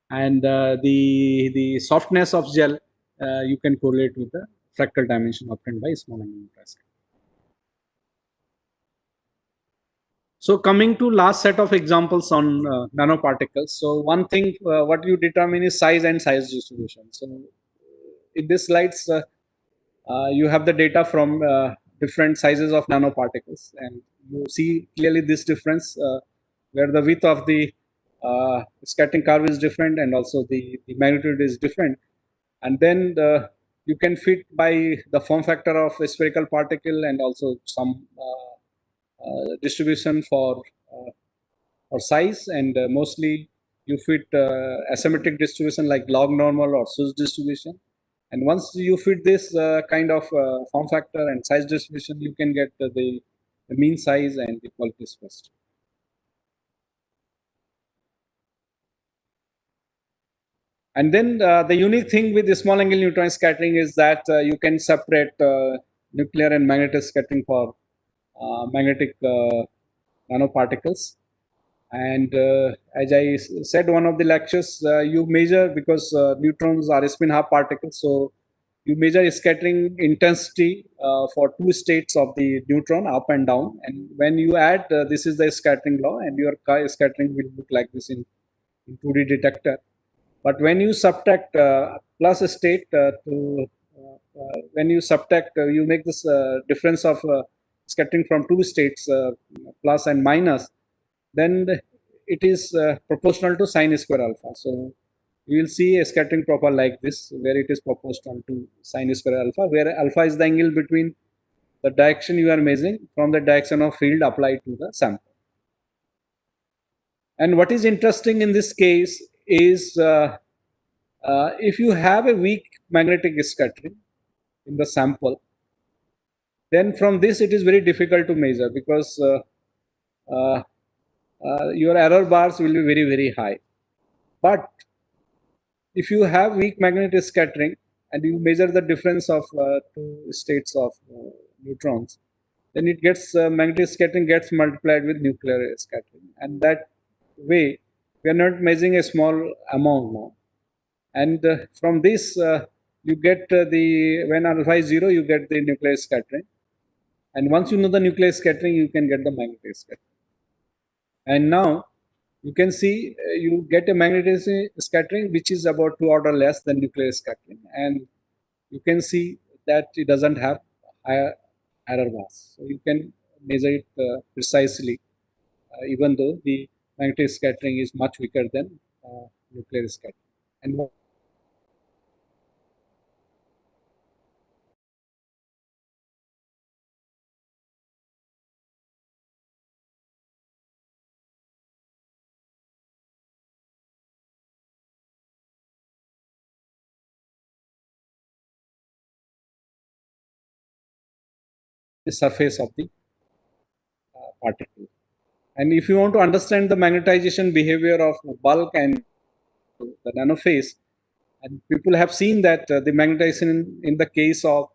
and the softness of gel you can correlate with the fractal dimension obtained by small angle neutron scattering. So coming to last set of examples on nanoparticles. So one thing what you determine is size and size distribution. So in this slides, you have the data from different sizes of nanoparticles, and you see clearly this difference where the width of the scattering curve is different and also the magnitude is different. And then you can fit by the form factor of a spherical particle and also some distribution for size, and mostly you fit asymmetric distribution like log normal or Swiss distribution. And once you fit this kind of form factor and size distribution, you can get the mean size and the quality specific. And then the unique thing with the small angle neutron scattering is that you can separate nuclear and magnetic scattering for magnetic nanoparticles. And as I said, one of the lectures, you measure, because neutrons are spin half particles, so you measure scattering intensity for two states of the neutron, up and down. And when you add, this is the scattering law, and your scattering will look like this in 2D detector. But when you subtract plus a state when you subtract, you make this difference of scattering from two states, plus and minus, then it is proportional to sine square alpha. So you will see a scattering profile like this, where it is proportional to sine square alpha, where alpha is the angle between the direction you are measuring from the direction of field applied to the sample. And what is interesting in this case is if you have a weak magnetic scattering in the sample, then from this it is very difficult to measure, because uh, your error bars will be very, very high. But if you have weak magnetic scattering and you measure the difference of two states of neutrons, then it gets magnetic scattering gets multiplied with nuclear scattering, and that way we are not measuring a small amount now. And from this, you get the when alpha is 0, you get the nuclear scattering, and once you know the nuclear scattering, you can get the magnetic scattering. And now you can see you get a magnetic scattering which is about 2 order less than nuclear scattering, and you can see that it doesn't have higher error bars. So you can measure it precisely, even though the magnetic scattering is much weaker than nuclear scattering. And the surface of the particle. And if you want to understand the magnetization behavior of bulk and the nanophase, and people have seen that the magnetization in the case of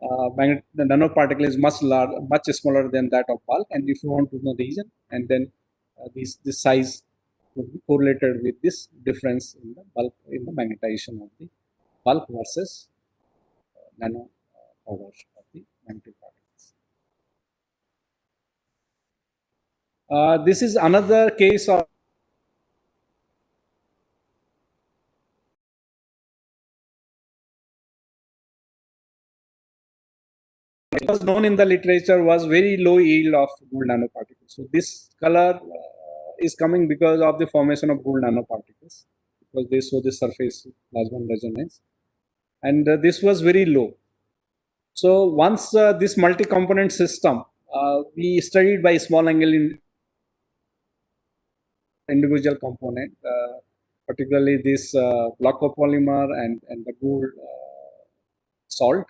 the nanoparticle is much large, much smaller than that of bulk. And if you want to know the reason, and then this size would be correlated with this difference in the bulk in the magnetization of the bulk versus nano power of the magnetic particles. This is another case of it was known in the literature was very low yield of gold nanoparticles. So this color is coming because of the formation of gold nanoparticles, because they show the surface plasma resonance, and this was very low. So once this multi-component system we studied by small angle in individual component, particularly this block copolymer and the gold salt.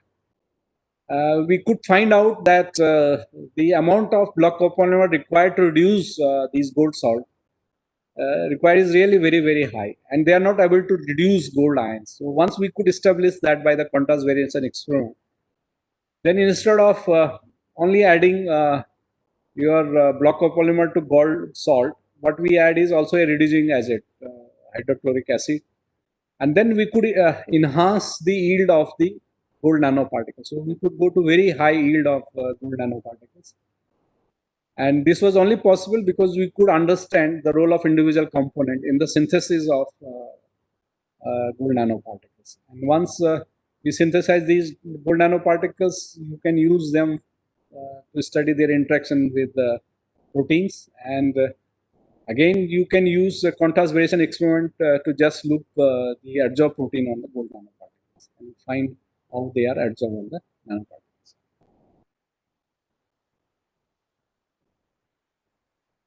We could find out that the amount of block copolymer required to reduce these gold salt requires really very high, and they are not able to reduce gold ions. So once we could establish that by the contrast variation experiment, then instead of only adding your block copolymer to gold salt, what we add is also a reducing agent, hydrochloric acid, and then we could enhance the yield of the gold nanoparticles. So we could go to very high yield of gold nanoparticles. And this was only possible because we could understand the role of individual component in the synthesis of gold nanoparticles. And once we synthesize these gold nanoparticles, you can use them to study their interaction with proteins. And again, you can use a contrast variation experiment to just look the adsorbed protein on the gold nanoparticles and find how they are adsorbed on the nanoparticles.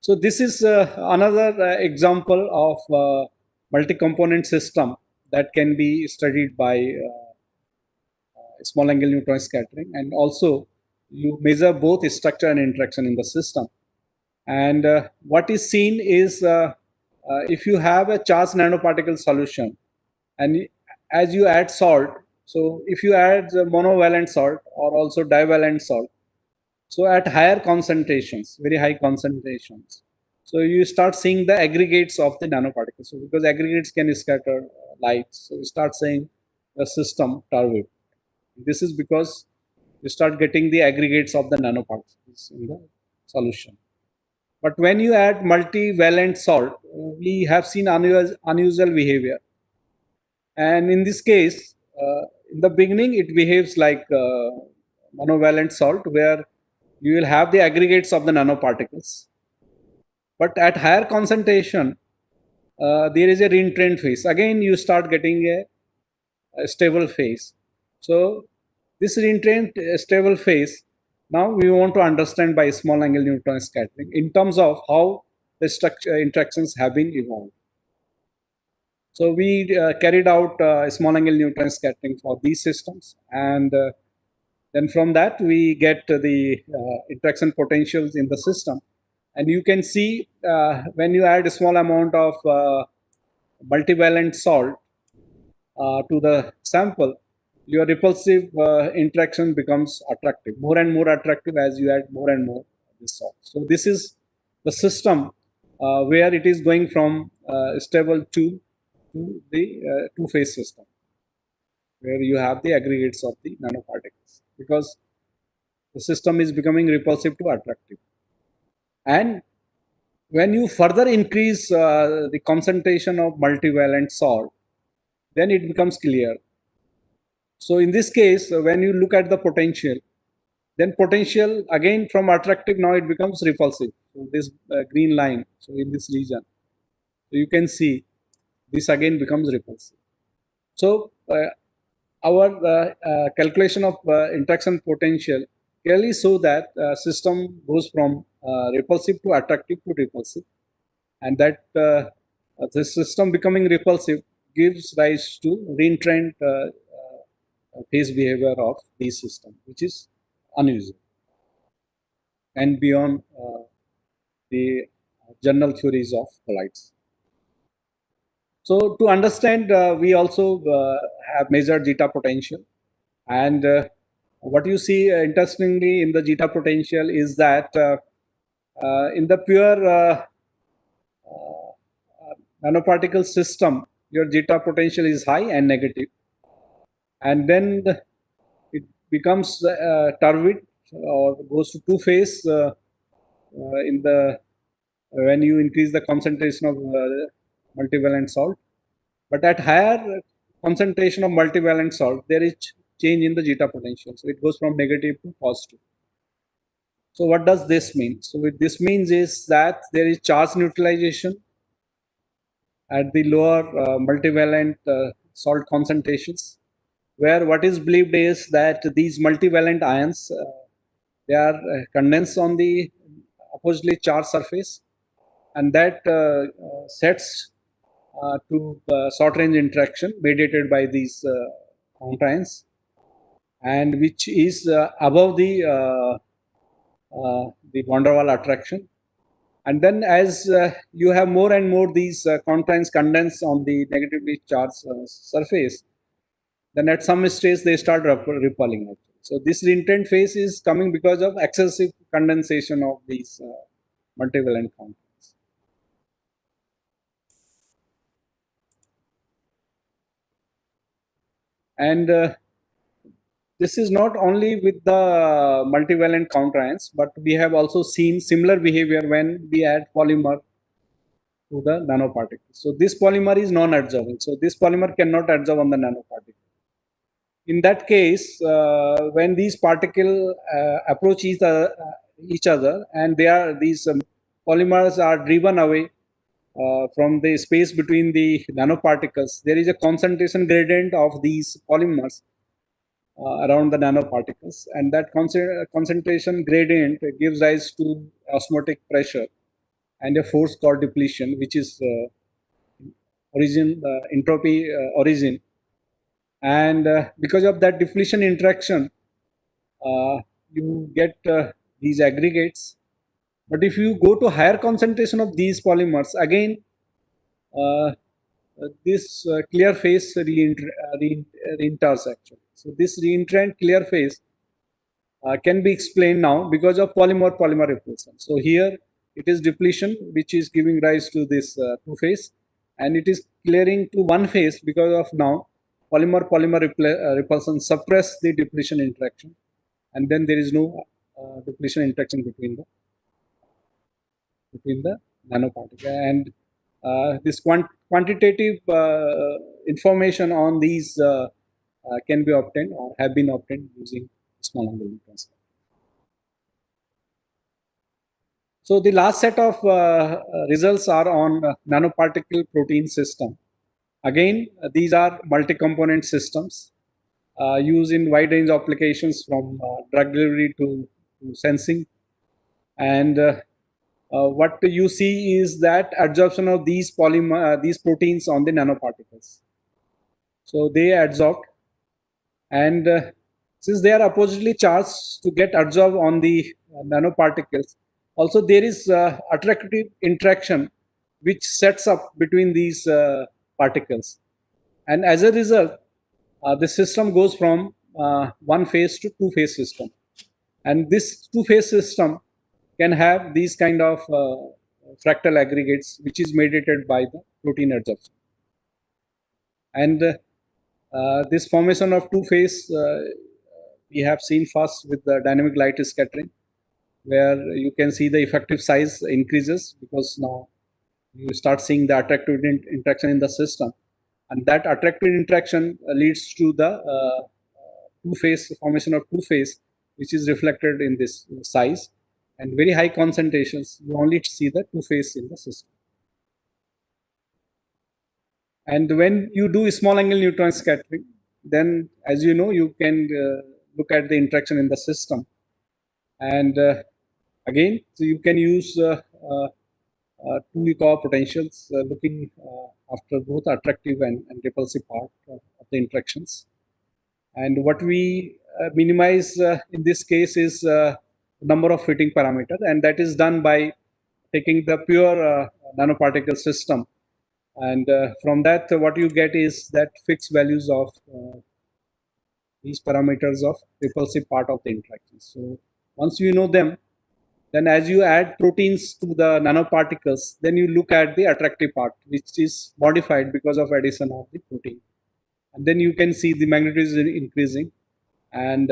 So this is another example of multi-component system that can be studied by small angle neutron scattering, and also you measure both structure and interaction in the system. And what is seen is if you have a charged nanoparticle solution, and as you add salt, so if you add monovalent salt or also divalent salt, so at higher concentrations, very high concentrations, so you start seeing the aggregates of the nanoparticles. So because aggregates can scatter light, so you start seeing the system turbid. This is because you start getting the aggregates of the nanoparticles in the solution. But when you add multivalent salt, we have seen unusual behavior. And in this case, in the beginning, it behaves like monovalent salt, where you will have the aggregates of the nanoparticles. But at higher concentration, there is a reentrant phase. Again, you start getting a stable phase. So this reentrant stable phase, now we want to understand by small angle neutron scattering in terms of how the structure interactions have been evolved. So we carried out small angle neutron scattering for these systems, and then from that we get the interaction potentials in the system, and you can see when you add a small amount of multivalent salt to the sample, your repulsive interaction becomes attractive, more and more attractive as you add more and more this salt. So this is the system where it is going from stable to the two-phase system, where you have the aggregates of the nanoparticles, because the system is becoming repulsive to attractive. And when you further increase the concentration of multivalent salt, then it becomes clear. So in this case, when you look at the potential, then potential again from attractive, now it becomes repulsive. So this green line, so in this region, so you can see this again becomes repulsive. So our calculation of interaction potential clearly show that system goes from repulsive to attractive to repulsive, and that the system becoming repulsive gives rise to reentrant phase behavior of the system, which is unusual and beyond the general theories of colloids. So to understand, we also have measured zeta potential, and what you see interestingly in the zeta potential is that in the pure nanoparticle system, your zeta potential is high and negative, and then it becomes turbid or goes to two phase in the when you increase the concentration of multivalent salt. But at higher concentration of multivalent salt, there is change in the zeta potential. So it goes from negative to positive. So what does this mean? So what this means is that there is charge neutralization at the lower multivalent salt concentrations, where what is believed is that these multivalent ions they are condensed on the oppositely charged surface, and that sets to short range interaction mediated by these compounds, and which is above the van der Waal attraction. And then as you have more and more these compounds condensed on the negatively charged surface, then at some stage they start repelling. So this reentrant phase is coming because of excessive condensation of these multivalent compounds. And this is not only with the multivalent counterions, but we have also seen similar behavior when we add polymer to the nanoparticle. So this polymer is non-adsorbent. So this polymer cannot adsorb on the nanoparticle. In that case, when these particles approach each other, and these polymers are driven away from the space between the nanoparticles, there is a concentration gradient of these polymers around the nanoparticles, and that concentration gradient gives rise to osmotic pressure and a force called depletion, which is entropy origin. And because of that depletion interaction, you get these aggregates. But if you go to higher concentration of these polymers, again, this clear phase reenters actually. So this reentrant clear phase can be explained now because of polymer repulsion. So here it is depletion which is giving rise to this two phase, and it is clearing to one phase because of now polymer repulsion suppress the depletion interaction, and then there is no depletion interaction between the nanoparticle. And this quantitative information on these can be obtained or have been obtained using small angle microscope. So the last set of results are on nanoparticle-protein system. Again, these are multi-component systems used in wide range of applications from drug delivery to sensing. And what you see is that adsorption of these these proteins on the nanoparticles. So they adsorb, and since they are oppositely charged to get adsorbed on the nanoparticles, also there is attractive interaction which sets up between these particles, and as a result the system goes from one phase to two phase system, and this two phase system can have these kind of fractal aggregates, which is mediated by the protein adsorption. And this formation of two phase we have seen first with the dynamic light scattering, where you can see the effective size increases because now you start seeing the attractive interaction in the system, and that attractive interaction leads to the two phase formation of two phase, which is reflected in this size, and very high concentrations you only see the two phase in the system. And when you do small angle neutron scattering, then as you know, you can look at the interaction in the system, and again, so you can use two eco potentials looking after both attractive and repulsive part of the interactions. And what we minimize in this case is number of fitting parameter, and that is done by taking the pure nanoparticle system, and from that what you get is that fixed values of these parameters of repulsive part of the interaction. So once you know them, then as you add proteins to the nanoparticles, then you look at the attractive part, which is modified because of addition of the protein, and then you can see the magnitude is increasing, and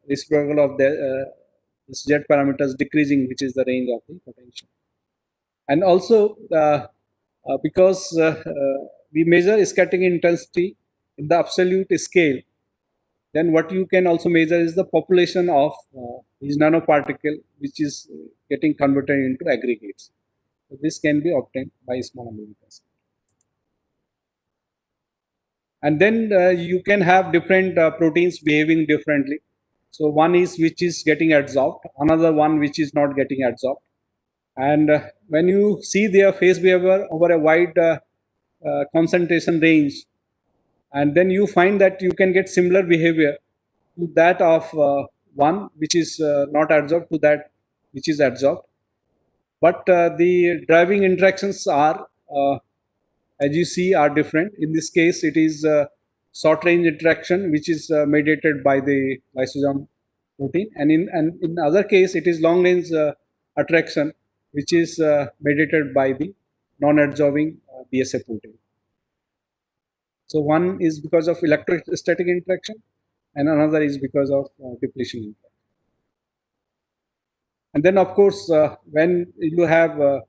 reciprocal of the this Z parameters decreasing, which is the range of the potential. And also because we measure scattering intensity in the absolute scale, then what you can also measure is the population of these nanoparticle, which is getting converted into aggregates. So this can be obtained by small amount test. And then you can have different proteins behaving differently. So one is which is getting adsorbed, another one which is not getting adsorbed. And when you see their phase behavior over a wide concentration range, and then you find that you can get similar behavior to that of one which is not adsorbed to that which is adsorbed. But the driving interactions are, as you see, are different. In this case, it is short range interaction which is mediated by the lysosome protein, and in other case, it is long range attraction which is mediated by the non-adsorbing BSA protein. So one is because of electrostatic interaction, and another is because of depletion interaction. And then, of course, when you have a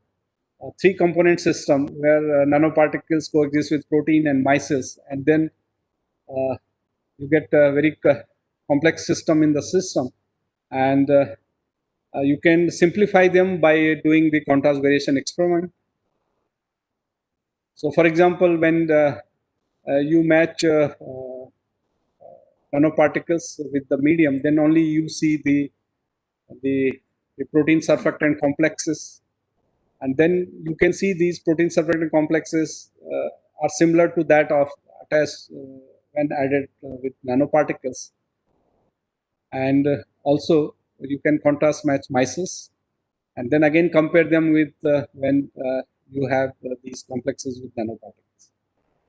three component system where nanoparticles coexist with protein and micelles, and then you get a very complex system in the system, and you can simplify them by doing the contrast variation experiment. So, for example, when you match nanoparticles with the medium, then only you see the, the protein surfactant complexes, and then you can see these protein surfactant complexes are similar to that of attached when added with nanoparticles. And also you can contrast match micelles, and then again compare them with when you have these complexes with nanoparticles.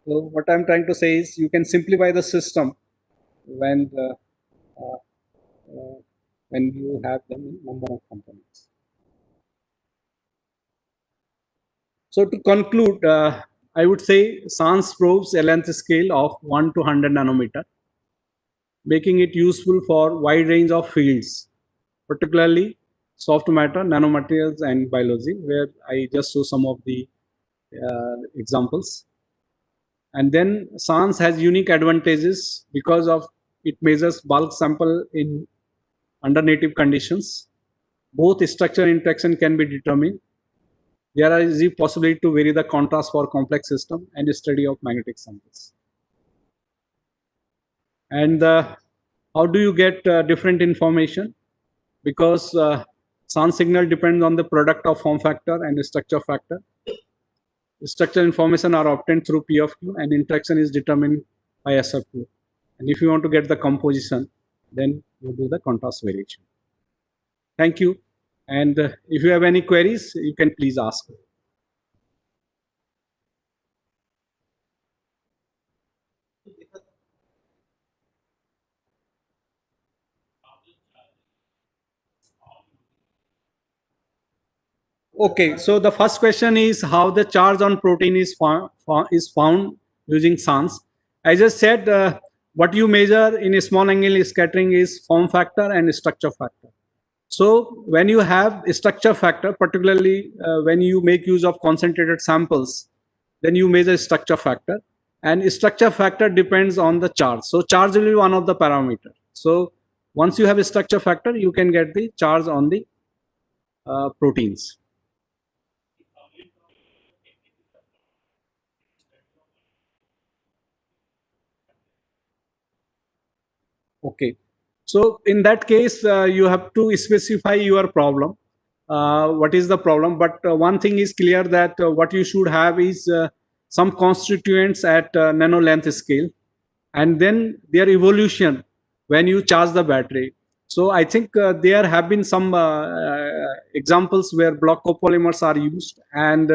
So what I'm trying to say is you can simplify the system when uh, uh, when you have them in number of components. So to conclude, I would say SANS probes a length scale of 1 to 100 nanometer, making it useful for wide range of fields, particularly soft matter, nanomaterials, and biology, where I just show some of the examples. And then SANS has unique advantages because of it measures bulk sample in under native conditions. Both structure interaction can be determined. There is the possibility to vary the contrast for complex system and study of magnetic samples. And how do you get different information? Because sound signal depends on the product of form factor and structure factor. Structure information are obtained through P of Q, and interaction is determined by S of Q. And if you want to get the composition, then you do the contrast variation. Thank you. And if you have any queries, you can please ask. Okay, so the first question is how the charge on protein is found using SANS. As I said, what you measure in a small angle scattering is form factor and structure factor. So when you have a structure factor, particularly when you make use of concentrated samples, then you measure structure factor, and structure factor depends on the charge. So charge will be one of the parameter. So once you have a structure factor, you can get the charge on the proteins. Okay. So in that case, you have to specify your problem. What is the problem? But one thing is clear that what you should have is some constituents at nano length scale, and then their evolution when you charge the battery. So I think there have been some examples where block copolymers are used, and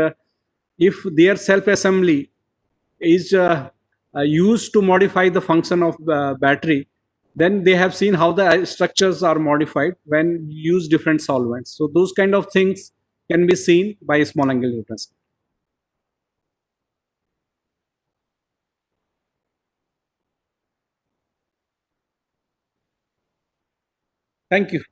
if their self assembly is used to modify the function of the battery, then they have seen how the structures are modified when you use different solvents. So those kind of things can be seen by a small angle neutron. Thank you.